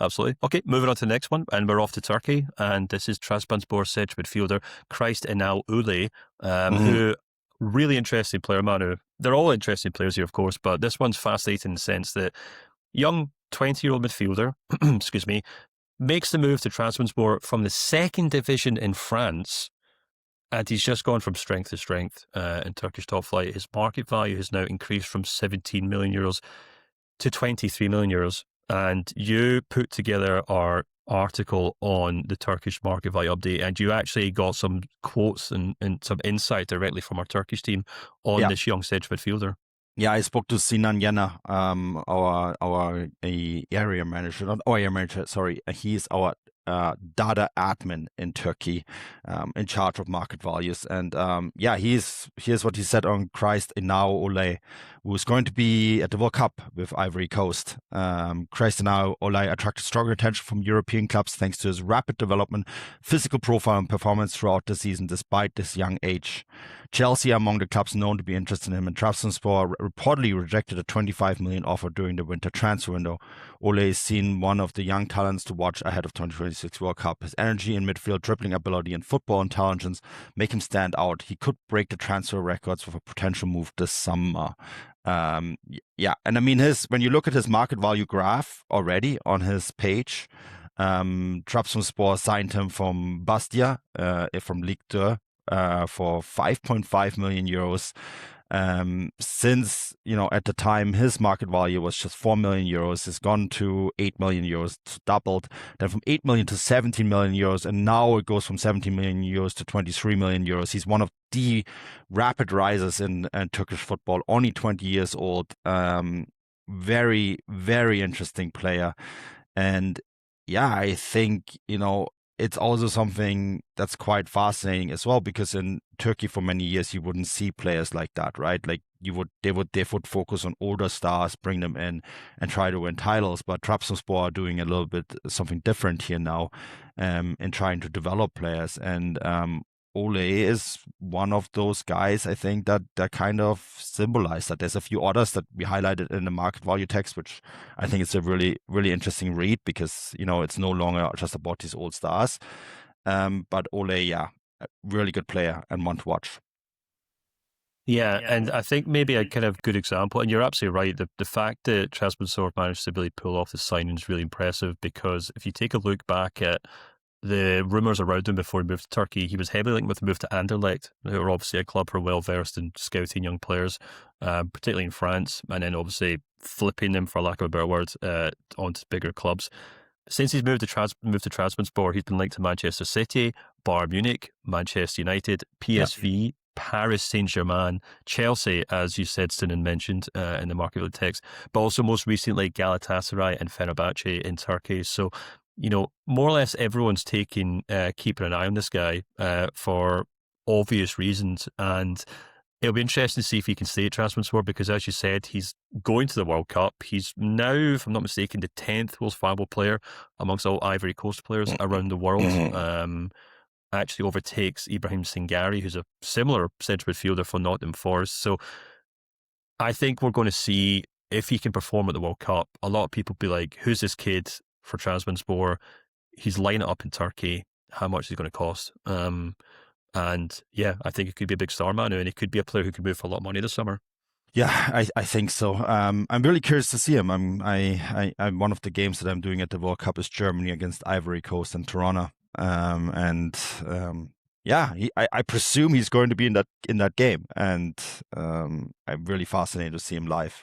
absolutely. Okay, moving on to the next one, and we're off to Turkey, and this is Trabzonspor central midfielder Christ Enao Oulai, who really interesting player, Manu. They're all interesting players here, of course, but this one's fascinating in the sense that young 20-year-old midfielder, excuse me, makes the move to Trabzonspor from the second division in France, and he's just gone from strength to strength in Turkish top flight. His market value has now increased from 17 million euros to 23 million euros. And you put together our article on the Turkish market value update, and you actually got some quotes and some insight directly from our Turkish team on this young central midfielder. Yeah, I spoke to Sinan Yenna, our area manager, not our area manager, sorry. He's our data admin in Turkey, in charge of market values. And here's what he said on Christ Enao Oulai, who's going to be at the World Cup with Ivory Coast. Christ Enao Oulai attracted strong attention from European clubs thanks to his rapid development, physical profile, and performance throughout the season, despite this young age. Chelsea are among the clubs known to be interested in him, and Trabzonspor reportedly rejected a 25 million offer during the winter transfer window. Oulai is seen one of the young talents to watch ahead of 2026 World Cup. His energy in midfield, dribbling ability, and football intelligence make him stand out. He could break the transfer records with a potential move this summer. And I mean, when you look at his market value graph already on his page, Trabzonspor signed him from Bastia, from Ligue 2, for 5.5 million euros. Since, at the time his market value was just 4 million euros, it's gone to 8 million euros, doubled, then from 8 million to 17 million euros, and now it goes from 17 million euros to 23 million euros. He's one of the rapid risers in Turkish football, only 20 years old. Very, very interesting player. And I think, it's also something that's quite fascinating as well, because in Turkey for many years you wouldn't see players like that, right? Like they would focus on older stars, bring them in, and try to win titles. But Trabzonspor are doing a little bit something different here now, in trying to develop players. And Oulai is one of those guys, I think, that kind of symbolize that. There's a few others that we highlighted in the market value text, which I think is a really, really interesting read, because, it's no longer just about these old stars. But Oulai, a really good player and one to watch. Yeah, and I think maybe a kind of good example, and you're absolutely right, the fact that Trabzonspor managed to really pull off the signing is really impressive, because if you take a look back at the rumours around him before he moved to Turkey, he was heavily linked with the move to Anderlecht, who are obviously a club who are well versed in scouting young players, particularly in France, and then obviously flipping them, for lack of a better word, onto bigger clubs. Since he's moved to Trabzonspor, he's been linked to Manchester City, Bayern Munich, Manchester United, PSV, Paris Saint-Germain, Chelsea, as you said, Sinan mentioned in the market value text, but also most recently Galatasaray and Fenerbahce in Turkey. So, more or less everyone's keeping an eye on this guy for obvious reasons. And it'll be interesting to see if he can stay at Trabzonspor, because as you said, he's going to the World Cup. He's now, if I'm not mistaken, the 10th most valuable player amongst all Ivory Coast players around the world. Actually overtakes Ibrahim Singari, who's a similar central midfielder for Nottingham Forest. So I think we're going to see if he can perform at the World Cup. A lot of people be like, who's this kid for Trabzonspor? He's lining it up in Turkey. How much is he going to cost? And I think it could be a big star, Manu, and he could be a player who could move for a lot of money this summer. Yeah, I think so. I'm really curious to see him. I'm one of the games that I'm doing at the World Cup is Germany against Ivory Coast and Toronto. I presume he's going to be in that game, and I'm really fascinated to see him live.